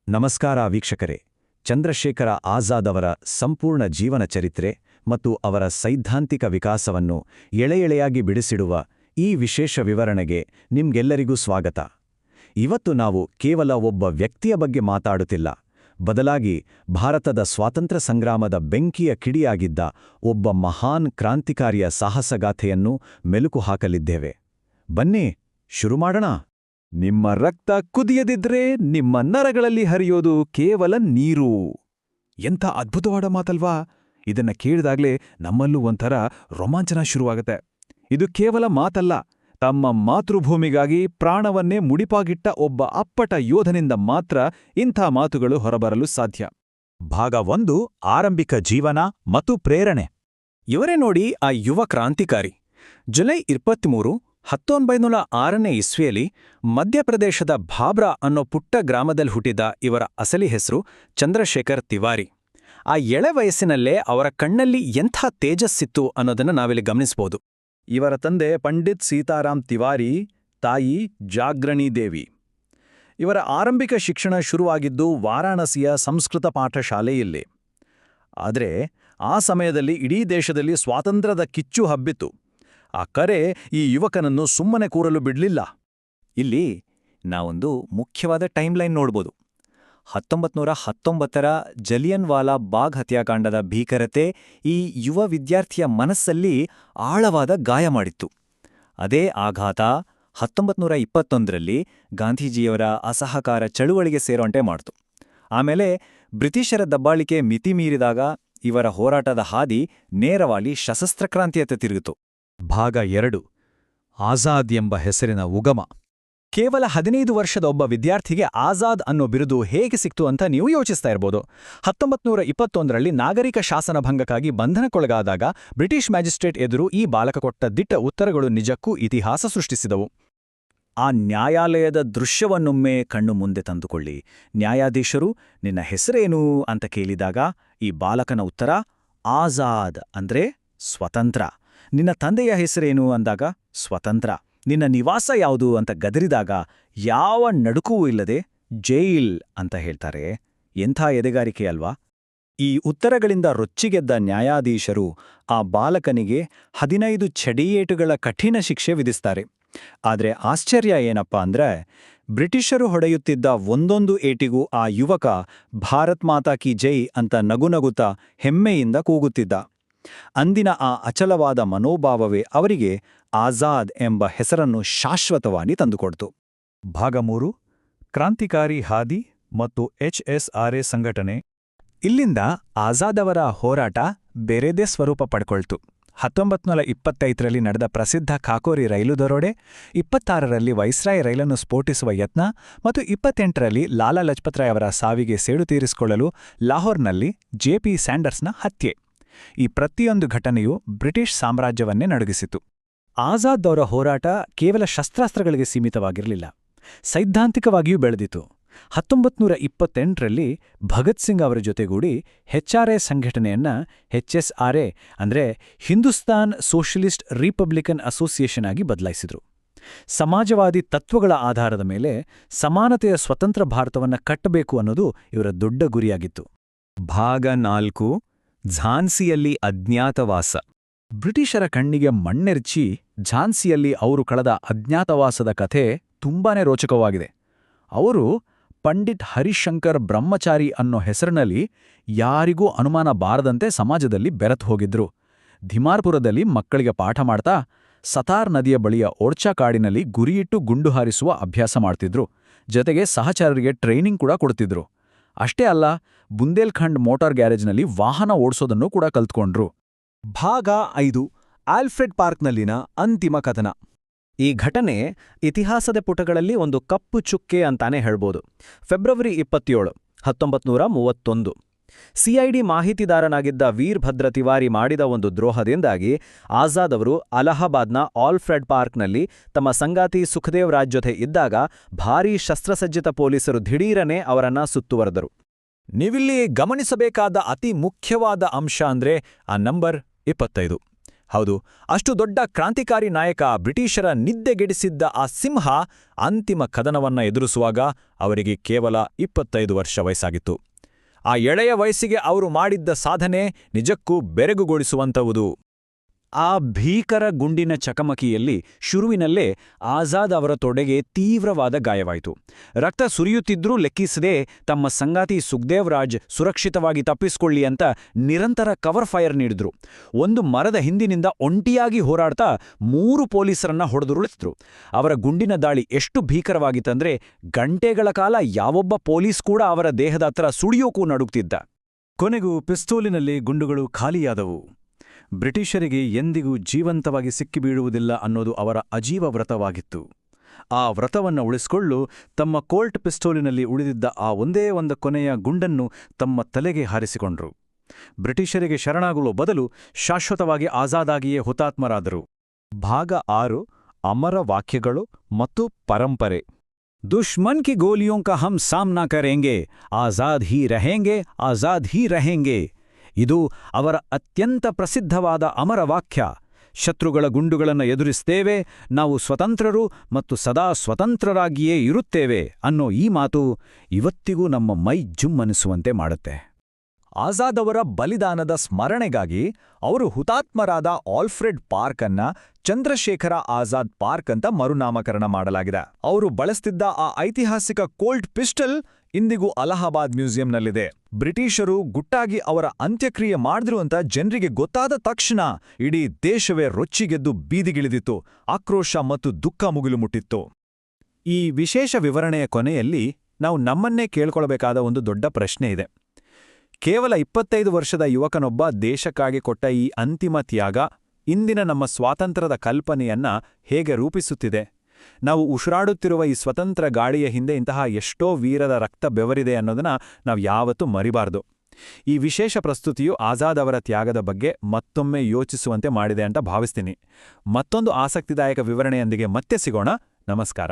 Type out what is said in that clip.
ನಮಸ್ಕಾರ ವೀಕ್ಷಕರೇ. ಚಂದ್ರಶೇಖರ ಆಜಾದ್ ಅವರ ಸಂಪೂರ್ಣ ಜೀವನ ಚರಿತ್ರೆ ಮತ್ತು ಅವರ ಸೈದ್ಧಾಂತಿಕ ವಿಕಾಸವನ್ನು ಎಳೆಯಾಗಿ ಬಿಡಿಸಿಡುವ ಈ ವಿಶೇಷ ವಿವರಣೆಗೆ ನಿಮ್ಗೆಲ್ಲರಿಗೂ ಸ್ವಾಗತ. ಇವತ್ತು ನಾವು ಕೇವಲ ಒಬ್ಬ ವ್ಯಕ್ತಿಯ ಬಗ್ಗೆ ಮಾತಾಡುತ್ತಿಲ್ಲ, ಬದಲಾಗಿ ಭಾರತದ ಸ್ವಾತಂತ್ರ್ಯ ಸಂಗ್ರಾಮದ ಬೆಂಕಿಯ ಕಿಡಿಯಾಗಿದ್ದ ಒಬ್ಬ ಮಹಾನ್ ಕ್ರಾಂತಿಕಾರಿಯ ಸಾಹಸಗಾಥೆಯನ್ನು ಮೆಲುಕು ಹಾಕಲಿದ್ದೇವೆ. ಬನ್ನಿ ಶುರು ಮಾಡೋಣ. ನಿಮ್ಮ ರಕ್ತ ಕುದಿಯದಿದ್ರೆ ನಿಮ್ಮ ನರಗಳಲ್ಲಿ ಹರಿಯೋದು ಕೇವಲ ನೀರು. ಎಂಥ ಅದ್ಭುತವಾದ ಮಾತಲ್ವಾ? ಇದನ್ನ ಕೇಳಿದಾಗ್ಲೇ ನಮ್ಮಲ್ಲೂ ಒಂಥರ ರೋಮಾಂಚನ ಶುರುವಾಗತ್ತೆ. ಇದು ಕೇವಲ ಮಾತಲ್ಲ, ತಮ್ಮ ಮಾತೃಭೂಮಿಗಾಗಿ ಪ್ರಾಣವನ್ನೇ ಮುಡಿಪಾಗಿಟ್ಟ ಒಬ್ಬ ಅಪ್ಪಟ ಯೋಧನಿಂದ ಮಾತ್ರ ಇಂಥ ಮಾತುಗಳು ಹೊರಬರಲು ಸಾಧ್ಯ. ಭಾಗ 1: ಆರಂಭಿಕ ಜೀವನ ಮತ್ತು ಪ್ರೇರಣೆ. ಇವರೇ ನೋಡಿ ಆ ಯುವ ಕ್ರಾಂತಿಕಾರಿ. ಜುಲೈ 23, 1906ನೇ ಇಸ್ವಿಯಲ್ಲಿ ಮಧ್ಯಪ್ರದೇಶದ ಭಾಬ್ರಾ ಅನ್ನೋ ಪುಟ್ಟ ಗ್ರಾಮದಲ್ಲಿ ಹುಟ್ಟಿದ ಇವರ ಅಸಲಿ ಹೆಸರು ಚಂದ್ರಶೇಖರ್ ತಿವಾರಿ. ಆ ಎಳೆ ವಯಸ್ಸಿನಲ್ಲೇ ಅವರ ಕಣ್ಣಲ್ಲಿ ಎಂಥ ತೇಜಸ್ಸಿತ್ತು ಅನ್ನೋದನ್ನು ನಾವಿಲ್ಲಿ ಗಮನಿಸಬಹುದು. ಇವರ ತಂದೆ ಪಂಡಿತ್ ಸೀತಾರಾಮ್ ತಿವಾರಿ, ತಾಯಿ ಜಾಗ್ರಣಿ ದೇವಿ. ಇವರ ಆರಂಭಿಕ ಶಿಕ್ಷಣ ಶುರುವಾಗಿದ್ದು ವಾರಾಣಸಿಯ ಸಂಸ್ಕೃತ ಪಾಠಶಾಲೆಯಲ್ಲಿ. ಆದರೆ ಆ ಸಮಯದಲ್ಲಿ ಇಡೀ ದೇಶದಲ್ಲಿ ಸ್ವಾತಂತ್ರ್ಯದ ಕಿಚ್ಚು ಹಬ್ಬಿತು. ಆ ಕರೆ ಈ ಯುವಕನನ್ನು ಸುಮ್ಮನೆ ಕೂರಲು ಬಿಡಲಿಲ್ಲ. ಇಲ್ಲಿ ನಾವೊಂದು ಮುಖ್ಯವಾದ ಟೈಮ್ಲೈನ್ ನೋಡ್ಬೋದು. 1919ರ ಜಲಿಯನ್ ವಾಲಾ ಬಾಗ್ ಹತ್ಯಾಕಾಂಡದ ಭೀಕರತೆ ಈ ಯುವ ವಿದ್ಯಾರ್ಥಿಯ ಮನಸ್ಸಲ್ಲಿ ಆಳವಾದ ಗಾಯ ಮಾಡಿತ್ತು. ಅದೇ ಆಘಾತ 1921ರಲ್ಲಿ ಗಾಂಧೀಜಿಯವರ ಅಸಹಕಾರ ಚಳುವಳಿಗೆ ಸೇರೋಂಟೆ ಮಾಡ್ತು. ಆಮೇಲೆ ಬ್ರಿಟಿಷರ ದಬ್ಬಾಳಿಕೆ ಮಿತಿ ಮೀರಿದಾಗ ಇವರ ಹೋರಾಟದ ಹಾದಿ ನೇರವಾಗಿ ಸಶಸ್ತ್ರಕ್ರಾಂತಿಯತ್ತ ತಿರುಗಿತು. ಭಾಗ 2: ಆಜಾದ್ ಎಂಬ ಹೆಸರಿನ ಉಗಮ. ಕೇವಲ 15 ವರ್ಷದ ಒಬ್ಬ ವಿದ್ಯಾರ್ಥಿಗೆ ಆಜಾದ್ ಅನ್ನೋ ಬಿರುದು ಹೇಗೆ ಸಿಕ್ತು ಅಂತ ನೀವು ಯೋಚಿಸ್ತಾ ಇರ್ಬೋದು. 1921ರಲ್ಲಿ ನಾಗರಿಕ ಶಾಸನ ಭಂಗಕ್ಕಾಗಿ ಬಂಧನಕ್ಕೊಳಗಾದಾಗ ಬ್ರಿಟಿಷ್ ಮ್ಯಾಜಿಸ್ಟ್ರೇಟ್ ಎದುರು ಈ ಬಾಲಕ ಕೊಟ್ಟ ದಿಟ್ಟ ಉತ್ತರಗಳು ನಿಜಕ್ಕೂ ಇತಿಹಾಸ ಸೃಷ್ಟಿಸಿದವು. ಆ ನ್ಯಾಯಾಲಯದ ದೃಶ್ಯವನ್ನೊಮ್ಮೆ ಕಣ್ಣು ಮುಂದೆ ತಂದುಕೊಳ್ಳಿ. ನ್ಯಾಯಾಧೀಶರು ನಿನ್ನ ಹೆಸರೇನು ಅಂತ ಕೇಳಿದಾಗ ಈ ಬಾಲಕನ ಉತ್ತರ ಆಜಾದ್ ಅಂದ್ರೆ ಸ್ವತಂತ್ರ. ನಿನ್ನ ತಂದೆಯ ಹೆಸರೇನು ಅಂದಾಗ ಸ್ವತಂತ್ರ. ನಿನ್ನ ನಿವಾಸ ಯಾವುದು ಅಂತ ಗದರಿದಾಗ ಯಾವ ನಡುಕವೂ ಇಲ್ಲದೆ ಜೈಲ್ ಅಂತ ಹೇಳ್ತಾರೆ. ಎಂಥ ಎದೆಗಾರಿಕೆ ಅಲ್ವಾ? ಈ ಉತ್ತರಗಳಿಂದ ರೊಚ್ಚಿಗೆದ್ದ ನ್ಯಾಯಾಧೀಶರು ಆ ಬಾಲಕನಿಗೆ 15 ಛಡಿಯೇಟುಗಳ ಕಠಿಣ ಶಿಕ್ಷೆ ವಿಧಿಸ್ತಾರೆ. ಆದ್ರೆ ಆಶ್ಚರ್ಯ ಏನಪ್ಪಾ ಅಂದ್ರೆ, ಬ್ರಿಟಿಷರು ಹೊಡೆಯುತ್ತಿದ್ದ ಒಂದೊಂದು ಏಟಿಗೂ ಆ ಯುವಕ ಭಾರತ್ ಮಾತಾ ಕಿ ಜೈ ಅಂತ ನಗುನಗುತ್ತಾ ಹೆಮ್ಮೆಯಿಂದ ಕೂಗುತ್ತಿದ್ದ. ಅಂದಿನ ಆ ಅಚಲವಾದ ಮನೋಭಾವವೇ ಅವರಿಗೆ ಆಜಾದ್ ಎಂಬ ಹೆಸರನ್ನು ಶಾಶ್ವತವಾಗಿ ತಂದುಕೊಡ್ತು. ಭಾಗ 3: ಕ್ರಾಂತಿಕಾರಿ ಹಾದಿ ಮತ್ತು HSRA ಸಂಘಟನೆ. ಇಲ್ಲಿಂದ ಆಜಾದ್ ಅವರ ಹೋರಾಟ ಬೇರೆದೇ ಸ್ವರೂಪ ಪಡ್ಕೊಳ್ತು. 1925ರಲ್ಲಿ ನಡೆದ ಪ್ರಸಿದ್ಧ ಕಾಕೋರಿ ರೈಲು ದರೋಡೆ, 26ರಲ್ಲಿ ವೈಸ್ರಾಯ್ ರೈಲನ್ನು ಸ್ಫೋಟಿಸುವ ಯತ್ನ ಮತ್ತು 28ರಲ್ಲಿ ಲಾಲಾ ಲಜಪತ್ ರಾಯ್ ಅವರ ಸಾವಿಗೆ ಸೇಡು ತೀರಿಸಿಕೊಳ್ಳಲು ಲಾಹೋರ್ನಲ್ಲಿ JP ಸ್ಯಾಂಡರ್ಸ್ನ ಹತ್ಯೆ. ಈ ಪ್ರತಿಯೊಂದು ಘಟನೆಯು ಬ್ರಿಟಿಷ್ ಸಾಮ್ರಾಜ್ಯವನ್ನೇ ನಡುಗಿಸಿತು. ಆಜಾದ್ ಅವರ ಹೋರಾಟ ಕೇವಲ ಶಸ್ತ್ರಾಸ್ತ್ರಗಳಿಗೆ ಸೀಮಿತವಾಗಿರಲಿಲ್ಲ, ಸೈದ್ಧಾಂತಿಕವಾಗಿಯೂ ಬೆಳೆದಿತು. 1928ರಲ್ಲಿ ಭಗತ್ ಸಿಂಗ್ ಅವರ ಜೊತೆಗೂಡಿ HRA ಸಂಘಟನೆಯನ್ನ HSRA ಅಂದ್ರೆ ಹಿಂದೂಸ್ತಾನ್ ಸೋಷಲಿಸ್ಟ್ ರಿಪಬ್ಲಿಕನ್ ಅಸೋಸಿಯೇಷನ್ ಆಗಿ ಬದಲಾಯಿಸಿದ್ರು. ಸಮಾಜವಾದಿ ತತ್ವಗಳ ಆಧಾರದ ಮೇಲೆ ಸಮಾನತೆಯ ಸ್ವತಂತ್ರ ಭಾರತವನ್ನ ಕಟ್ಟಬೇಕು ಅನ್ನೋದು ಇವರ ದೊಡ್ಡ ಗುರಿಯಾಗಿತ್ತು. ಭಾಗ 4: ಝಾನ್ಸಿಯಲ್ಲಿ ಅಜ್ಞಾತವಾಸ. ಬ್ರಿಟಿಷರ ಕಣ್ಣಿಗೆ ಮಣ್ಣೆರ್ಚಿ ಝಾನ್ಸಿಯಲ್ಲಿ ಅವರು ಕಳೆದ ಅಜ್ಞಾತವಾಸದ ಕಥೆ ತುಂಬಾನೇ ರೋಚಕವಾಗಿದೆ. ಅವರು ಪಂಡಿತ್ ಹರಿಶಂಕರ್ ಬ್ರಹ್ಮಚಾರಿ ಅನ್ನೋ ಹೆಸರಿನಲ್ಲಿ ಯಾರಿಗೂ ಅನುಮಾನ ಬಾರದಂತೆ ಸಮಾಜದಲ್ಲಿ ಬೆರೆತು ಹೋಗಿದ್ರು. ಧಿಮಾರ್ಪುರದಲ್ಲಿ ಮಕ್ಕಳಿಗೆ ಪಾಠ ಮಾಡ್ತಾ ಸತಾರ್ ನದಿಯ ಬಳಿಯ ಓರ್ಚಾ ಕಾಡಿನಲ್ಲಿ ಗುರಿಯಿಟ್ಟು ಗುಂಡು ಹಾರಿಸುವ ಅಭ್ಯಾಸ ಮಾಡ್ತಿದ್ರು. ಜೊತೆಗೆ ಸಹಚರರಿಗೆ ಟ್ರೈನಿಂಗ್ ಕೂಡ ಕೊಡ್ತಿದ್ರು. ಅಷ್ಟೇ ಅಲ್ಲ, ಬುಂದೇಲ್ಖಂಡ್ ಮೋಟಾರ್ ಗ್ಯಾರೇಜ್ನಲ್ಲಿ ವಾಹನ ಓಡಿಸೋದನ್ನು ಕೂಡ ಕಲ್ತ್ಕೊಂಡ್ರು. ಭಾಗ 5: ಆಲ್ಫ್ರೆಡ್ ಪಾರ್ಕ್ನಲ್ಲಿನ ಅಂತಿಮ ಕಥನ. ಈ ಘಟನೆ ಇತಿಹಾಸದ ಪುಟಗಳಲ್ಲಿ ಒಂದು ಕಪ್ಪು ಚುಕ್ಕೆ ಅಂತಾನೆ ಹೇಳ್ಬೋದು. ಫೆಬ್ರವರಿ 27, 1931. CID ಮಾಹಿತಿದಾರನಾಗಿದ್ದ ವೀರ್ಭದ್ರ ತಿವಾರಿ ಮಾಡಿದ ಒಂದು ದ್ರೋಹದಿಂದಾಗಿ ಆಜಾದ್ ಅವರು ಅಲಹಾಬಾದ್ನ ಆಲ್ಫ್ರೆಡ್ ಪಾರ್ಕ್ನಲ್ಲಿ ತಮ್ಮ ಸಂಗಾತಿ ಸುಖದೇವ್ ರಾಜ್ ಜೊತೆ ಇದ್ದಾಗ ಭಾರೀ ಶಸ್ತ್ರಸಜ್ಜಿತ ಪೊಲೀಸರು ದಿಢೀರನೆ ಅವರನ್ನ ಸುತ್ತುವರೆದರು. ನೀವಿಲ್ಲಿ ಗಮನಿಸಬೇಕಾದ ಅತಿ ಮುಖ್ಯವಾದ ಅಂಶ ಅಂದ್ರೆ ಆ ನಂಬರ್ 25. ಹೌದು, ಅಷ್ಟು ದೊಡ್ಡ ಕ್ರಾಂತಿಕಾರಿ ನಾಯಕ ಬ್ರಿಟಿಷರ ನಿದ್ದೆಗೆಡಿಸಿದ್ದ ಆ ಸಿಂಹ ಅಂತಿಮ ಕದನವನ್ನ ಎದುರಿಸುವಾಗ ಅವರಿಗೆ ಕೇವಲ 25 ವರ್ಷ ವಯಸ್ಸಾಗಿತ್ತು. ಆ ಎಳೆಯ ವಯಸ್ಸಿಗೆ ಅವರು ಮಾಡಿದ್ದ ಸಾಧನೆ ನಿಜಕ್ಕೂ ಬೆರಗುಗೊಳಿಸುವಂಥವುದು. ಆ ಭೀಕರ ಗುಂಡಿನ ಚಕಮಕಿಯಲ್ಲಿ ಶುರುವಿನಲ್ಲೇ ಆಜಾದ್ ಅವರ ತೊಡೆಗೆ ತೀವ್ರವಾದ ಗಾಯವಾಯಿತು. ರಕ್ತ ಸುರಿಯುತ್ತಿದ್ರೂ ಲೆಕ್ಕಿಸದೆ ತಮ್ಮ ಸಂಗಾತಿ ಸುಖ್ದೇವ್ ರಾಜ್ ಸುರಕ್ಷಿತವಾಗಿ ತಪ್ಪಿಸಿಕೊಳ್ಳಿ ಅಂತ ನಿರಂತರ ಕವರ್ ಫೈರ್ ನೀಡಿದ್ರು. ಒಂದು ಮರದ ಹಿಂದಿನಿಂದ ಒಂಟಿಯಾಗಿ ಹೋರಾಡ್ತಾ 3 ಪೊಲೀಸರನ್ನ ಹೊಡೆದುರುಳಿಸಿದ್ರು. ಅವರ ಗುಂಡಿನ ದಾಳಿ ಎಷ್ಟು ಭೀಕರವಾಗಿತ್ತಂದ್ರೆ ಗಂಟೆಗಳ ಕಾಲ ಯಾವೊಬ್ಬ ಪೊಲೀಸ್ ಕೂಡ ಅವರ ದೇಹದ ಹತ್ರ ಸುಳಿಯೋಕೂ ನಡುಗ್ತಿದ್ದ. ಕೊನೆಗೂ ಪಿಸ್ತೂಲಿನಲ್ಲಿ ಗುಂಡುಗಳು ಖಾಲಿಯಾದವು. ಬ್ರಿಟಿಷರಿಗೆ ಎಂದಿಗೂ ಜೀವಂತವಾಗಿ ಸಿಕ್ಕಿಬೀಳುವುದಿಲ್ಲ ಅನ್ನೋದು ಅವರ ಅಜೀವ ವ್ರತವಾಗಿತ್ತು. ಆ ವ್ರತವನ್ನು ಉಳಿಸಿಕೊಳ್ಳಲು ತಮ್ಮ ಕೋಲ್ಟ್ ಪಿಸ್ತೂಲಿನಲ್ಲಿ ಉಳಿದಿದ್ದ ಆ ಒಂದೇ ಒಂದು ಕೊನೆಯ ಗುಂಡನ್ನು ತಮ್ಮ ತಲೆಗೆ ಹಾರಿಸಿಕೊಂಡ್ರು. ಬ್ರಿಟಿಷರಿಗೆ ಶರಣಾಗುವ ಬದಲು ಶಾಶ್ವತವಾಗಿ ಆಜಾದಾಗಿಯೇ ಹುತಾತ್ಮರಾದರು. ಭಾಗ 6 ಅಮರ ವಾಕ್ಯಗಳು ಮತ್ತು ಪರಂಪರೆ. दुश्मन की गोलियों का हम सामना करेंगे, आजाद ही रहेंगे, आजाद ही रहेंगे. ಇದು ಅವರ ಅತ್ಯಂತ ಪ್ರಸಿದ್ಧವಾದ ಅಮರ ವಾಕ್ಯ. ಶತ್ರುಗಳ ಗುಂಡುಗಳನ್ನು ಎದುರಿಸ್ತೇವೆ, ನಾವು ಸ್ವತಂತ್ರರು ಮತ್ತು ಸದಾ ಸ್ವತಂತ್ರರಾಗಿಯೇ ಇರುತ್ತೇವೆ ಅನ್ನೋ ಈ ಮಾತು ಇವತ್ತಿಗೂ ನಮ್ಮ ಮೈ ಜುಮ್ಮನಿಸುವಂತೆ ಮಾಡುತ್ತೆ. ಆಜಾದ್ ಅವರ ಬಲಿದಾನದ ಸ್ಮರಣೆಗಾಗಿ ಅವರು ಹುತಾತ್ಮರಾದ ಆಲ್ಫ್ರೆಡ್ ಪಾರ್ಕ್ ಅನ್ನ ಚಂದ್ರಶೇಖರ ಆಜಾದ್ ಪಾರ್ಕ್ ಅಂತ ಮರುನಾಮಕರಣ ಮಾಡಲಾಗಿದೆ. ಅವರು ಬಳಸ್ತಿದ್ದ ಆ ಐತಿಹಾಸಿಕ ಕೋಲ್ಟ್ ಪಿಸ್ಟಲ್ ಇಂದಿಗೂ ಅಲಹಾಬಾದ್ ಮ್ಯೂಸಿಯಂನಲ್ಲಿದೆ. ಬ್ರಿಟಿಷರು ಗುಟ್ಟಾಗಿ ಅವರ ಅಂತ್ಯಕ್ರಿಯೆ ಮಾಡಿದ್ರು ಅಂತ ಜನರಿಗೆ ಗೊತ್ತಾದ ತಕ್ಷಣ ಇಡೀ ದೇಶವೇ ರೊಚ್ಚಿಗೆದ್ದು ಬೀದಿಗಿಳಿದಿತ್ತು. ಆಕ್ರೋಶ ಮತ್ತು ದುಃಖ ಮುಗಿಲು ಮುಟ್ಟಿತ್ತು. ಈ ವಿಶೇಷ ವಿವರಣೆಯ ಕೊನೆಯಲ್ಲಿ ನಾವು ನಮ್ಮನ್ನೇ ಕೇಳ್ಕೊಳ್ಬೇಕಾದ ಒಂದು ದೊಡ್ಡ ಪ್ರಶ್ನೆ ಇದೆ. ಕೇವಲ 25 ವರ್ಷದ ಯುವಕನೊಬ್ಬ ದೇಶಕ್ಕಾಗಿ ಕೊಟ್ಟ ಈ ಅಂತಿಮ ತ್ಯಾಗ ಇಂದಿನ ನಮ್ಮ ಸ್ವಾತಂತ್ರ್ಯದ ಕಲ್ಪನೆಯನ್ನ ಹೇಗೆ ರೂಪಿಸುತ್ತಿದೆ? ನಾವು ಉಸಿರಾಡುತ್ತಿರುವ ಈ ಸ್ವತಂತ್ರ ಗಾಳಿಯ ಹಿಂದೆ ಇಂತಹ ಎಷ್ಟೋ ವೀರದ ರಕ್ತ ಬೆವರಿದೆ ಅನ್ನೋದನ್ನ ನಾವು ಯಾವತ್ತೂ ಮರಿಬಾರ್ದು. ಈ ವಿಶೇಷ ಪ್ರಸ್ತುತಿಯು ಆಜಾದ್ ಅವರ ತ್ಯಾಗದ ಬಗ್ಗೆ ಮತ್ತೊಮ್ಮೆ ಯೋಚಿಸುವಂತೆ ಮಾಡಿದೆ ಅಂತ ಭಾವಿಸ್ತೀನಿ. ಮತ್ತೊಂದು ಆಸಕ್ತಿದಾಯಕ ವಿವರಣೆಯೊಂದಿಗೆ ಮತ್ತೆ ಸಿಗೋಣ. ನಮಸ್ಕಾರ.